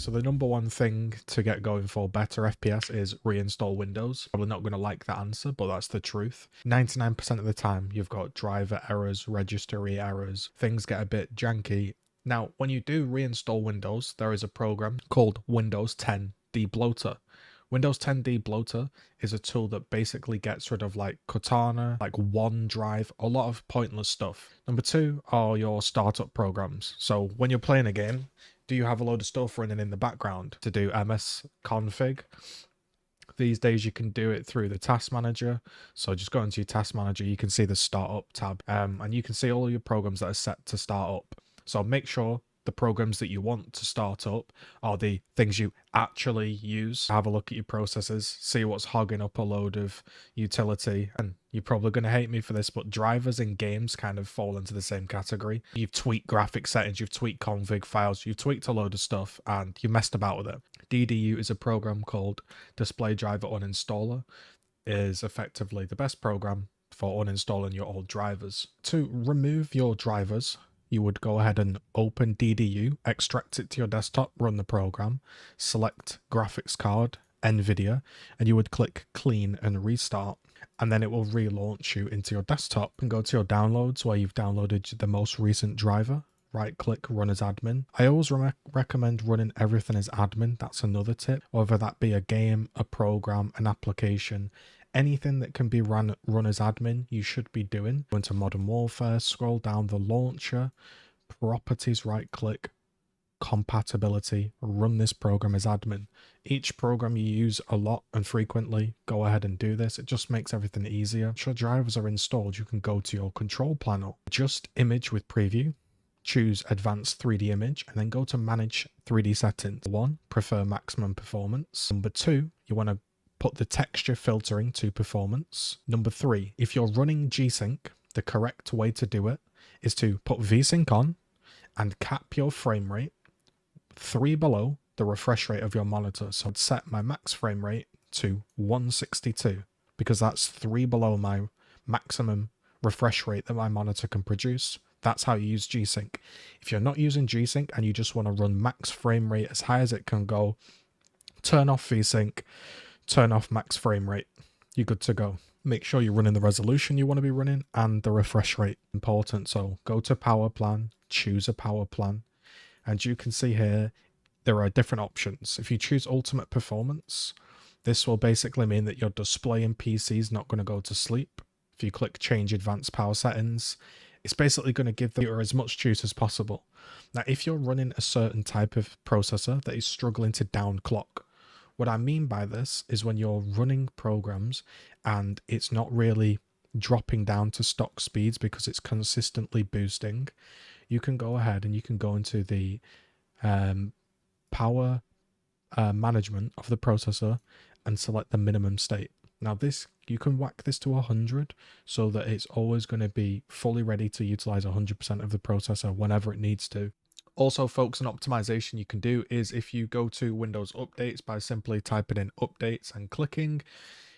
so the number one thing to get going for better FPS is reinstall Windows. Probably not going to like that answer, but that's the truth. 99% of the time, you've got driver errors, registry errors, things get a bit janky. Now, when you do reinstall Windows, there is a program called Windows 10 Debloater. Windows 10 Debloater is a tool that basically gets rid of like Cortana, like OneDrive, a lot of pointless stuff. Number two are your startup programs. So when you're playing a game, do you have a load of stuff running in the background to do MS config? These days you can do it through the task manager. So just go into your task manager, you can see the startup tab, and you can see all your programs that are set to start up. So make sure the programs that you want to start up are the things you actually use. Have a look at your processes, see what's hogging up a load of utility. And you're probably going to hate me for this, but drivers in games kind of fall into the same category. You've tweaked graphic settings, you've tweaked config files, you've tweaked a load of stuff, and you messed about with it. DDU is a program called Display Driver Uninstaller. It is effectively the best program for uninstalling your old drivers. To remove your drivers, you would go ahead and open DDU, extract it to your desktop, run the program, select graphics card, NVIDIA, and you would click clean and restart. And then it will relaunch you into your desktop and go to your downloads where you've downloaded the most recent driver. Right click, run as admin. I always recommend running everything as admin. That's another tip. Whether that be a game, a program, an application, anything that can be run as admin, you should be doing. Go into Modern Warfare, scroll down the launcher, properties, right click, compatibility, run this program as admin. Each program you use a lot and frequently, go ahead and do this. It just makes everything easier. Once your drivers are installed, you can go to your control panel, adjust image with preview, choose advanced 3D image, and then go to manage 3D settings. 1, prefer maximum performance. Number 2, you want to put the texture filtering to performance. Number 3, if you're running G-Sync, the correct way to do it is to put V-Sync on and cap your frame rate 3 below the refresh rate of your monitor. So I'd set my max frame rate to 162 because that's 3 below my maximum refresh rate that my monitor can produce. That's how you use G-Sync. If you're not using G-Sync and you just want to run max frame rate as high as it can go, turn off V-Sync, turn off max frame rate. You're good to go. Make sure you're running the resolution you want to be running and the refresh rate. Important. So go to power plan, choose a power plan, and you can see here there are different options. If you choose ultimate performance, this will basically mean that your display in PC is not going to go to sleep. If you click change advanced power settings, it's basically going to give the computer as much juice as possible. Now, if you're running a certain type of processor that is struggling to downclock, what I mean by this is when you're running programs and it's not really dropping down to stock speeds because it's consistently boosting, you can go ahead and you can go into the power management of the processor and select the minimum state. Now this, you can whack this to 100 so that it's always going to be fully ready to utilize 100% of the processor whenever it needs to. Also, folks, an optimization you can do is if you go to Windows Updates by simply typing in updates and clicking,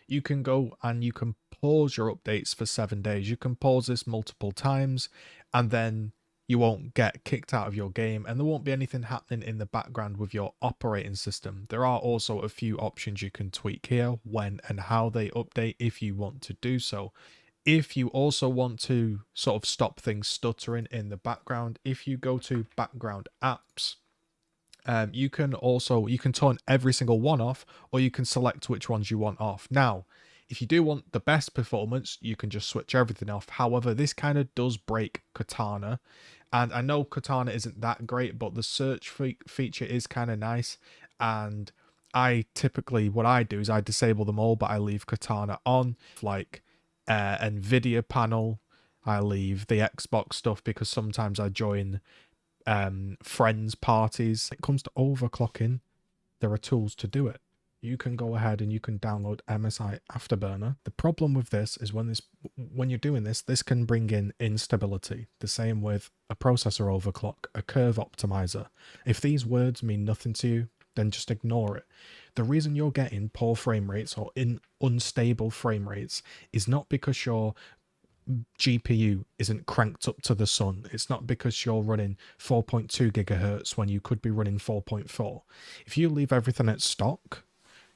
you can go and you can pause your updates for 7 days. You can pause this multiple times and then you won't get kicked out of your game and there won't be anything happening in the background with your operating system. There are also a few options you can tweak here, when and how they update if you want to do so. If you also want to sort of stop things stuttering in the background, if you go to background apps, you can turn every single one off, or you can select which ones you want off. Now, if you do want the best performance, you can just switch everything off. However, this kind of does break Cortana. And I know Cortana isn't that great, but the search feature is kind of nice. And I typically, what I do is I disable them all, but I leave Cortana on. Like NVIDIA panel, I leave the Xbox stuff because sometimes I join friends parties. When it comes to overclocking, there are tools to do it. You can go ahead and you can download MSI Afterburner. The problem with this is when you're doing this, this can bring in instability. The same with a processor overclock, a curve optimizer. If these words mean nothing to you, then just ignore it. The reason you're getting poor frame rates or unstable frame rates is not because you're GPU isn't cranked up to the sun. It's not because you're running 4.2 gigahertz when you could be running 4.4. If you leave everything at stock,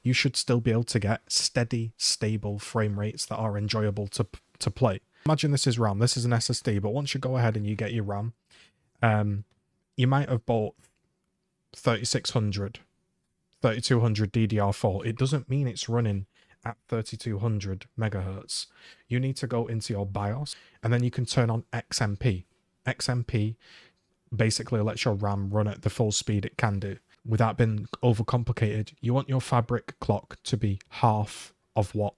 you should still be able to get steady, stable frame rates that are enjoyable to play. Imagine this is RAM. This is an SSD, but once you go ahead and you get your RAM, you might have bought 3600, 3200 DDR4. It doesn't mean it's running at 3200 megahertz. You need to go into your BIOS and then you can turn on XMP. XMP basically lets your RAM run at the full speed it can do without being overcomplicated. You want your fabric clock to be half of what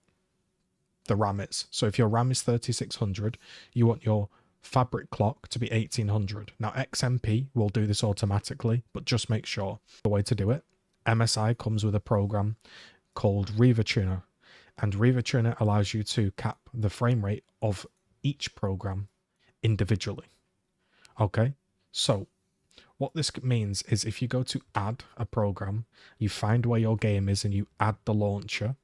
the RAM is. So if your RAM is 3600, you want your fabric clock to be 1800. Now XMP will do this automatically, but just make sure. The way to do it, MSI comes with a program called Riva Tuner, and Riva Tuner allows you to cap the frame rate of each program individually. Okay, so what this means is if you go to add a program, you find where your game is and you add the launcher,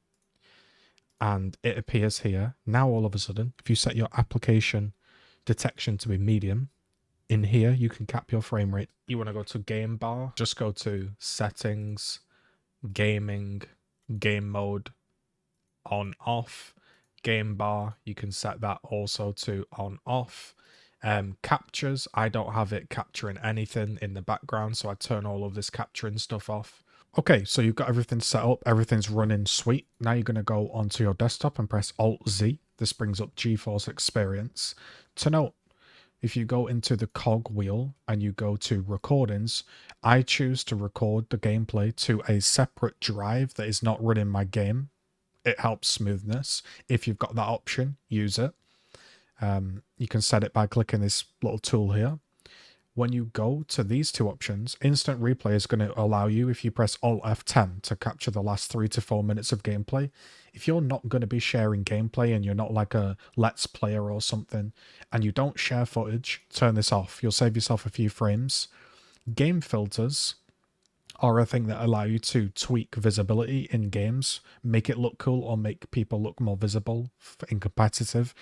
and it appears here. Now all of a sudden, if you set your application detection to be medium, in here you can cap your frame rate. You want to go to game bar, just go to settings, gaming, game mode, on off, game bar, you can set that also to on off. Captures, I don't have it capturing anything in the background, so I turn all of this capturing stuff off. Okay, so you've got everything set up, everything's running sweet. Now you're going to go onto your desktop and press Alt-Z. This brings up GeForce Experience. To note, if you go into the cog wheel and you go to recordings, I choose to record the gameplay to a separate drive that is not running my game. It helps smoothness. If you've got that option, use it. You can set it by clicking this little tool here. When you go to these two options, instant replay is going to allow you, if you press Alt F10, to capture the last 3 to 4 minutes of gameplay. If you're not going to be sharing gameplay and you're not like a Let's Player or something, and you don't share footage, turn this off. You'll save yourself a few frames. Game filters are a thing that allow you to tweak visibility in games, make it look cool or make people look more visible in competitive.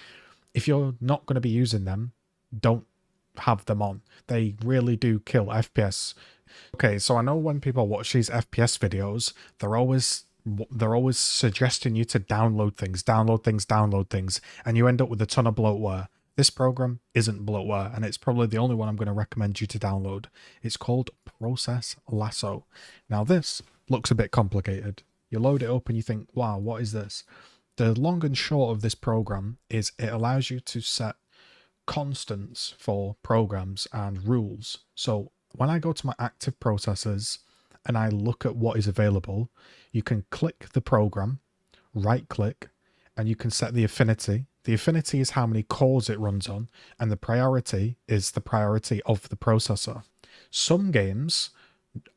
If you're not going to be using them, don't have them on. They really do kill FPS. Okay, so I know when people watch these FPS videos, they're always suggesting you to download things, and you end up with a ton of bloatware. This program isn't bloatware, and it's probably the only one I'm going to recommend you to download. It's called Process Lasso. Now this looks a bit complicated. You load it up and you think, wow, what is this? The long and short of this program is it allows you to set constants for programs and rules. So when I go to my active processes and I look at what is available, you can click the program, right click, and you can set the affinity. The affinity is how many cores it runs on, and the priority is the priority of the processor. Some games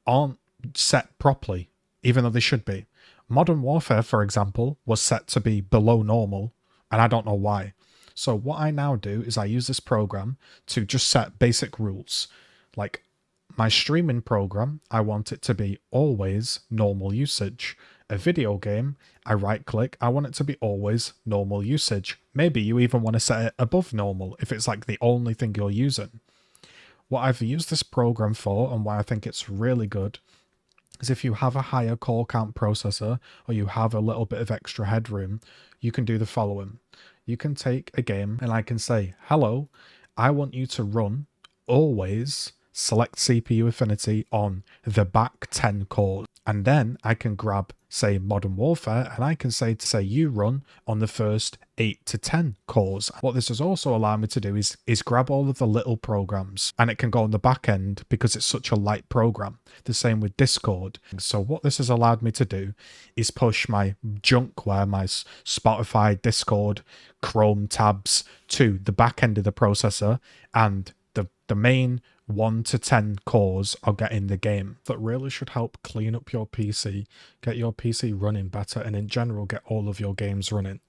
aren't set properly, even though they should be. Modern Warfare, for example, was set to be below normal, and I don't know why. So what I now do is I use this program to just set basic rules. Like my streaming program, I want it to be always normal usage. A video game, I right click, I want it to be always normal usage. Maybe you even want to set it above normal if it's like the only thing you're using. What I've used this program for and why I think it's really good is if you have a higher core count processor or you have a little bit of extra headroom, you can do the following. You can take a game and I can say, hello, I want you to run always select CPU affinity on the back 10 cores. And then I can grab, say, Modern Warfare, and I can say you run on the first 8 to 10 cores. What this has also allowed me to do is grab all of the little programs, and it can go on the back end because it's such a light program. The same with Discord. So what this has allowed me to do is push my junkware, my Spotify, Discord, Chrome tabs to the back end of the processor, and the main 1 to 10 cores are getting the game. That really should help clean up your PC, get your PC running better, and in general get all of your games running.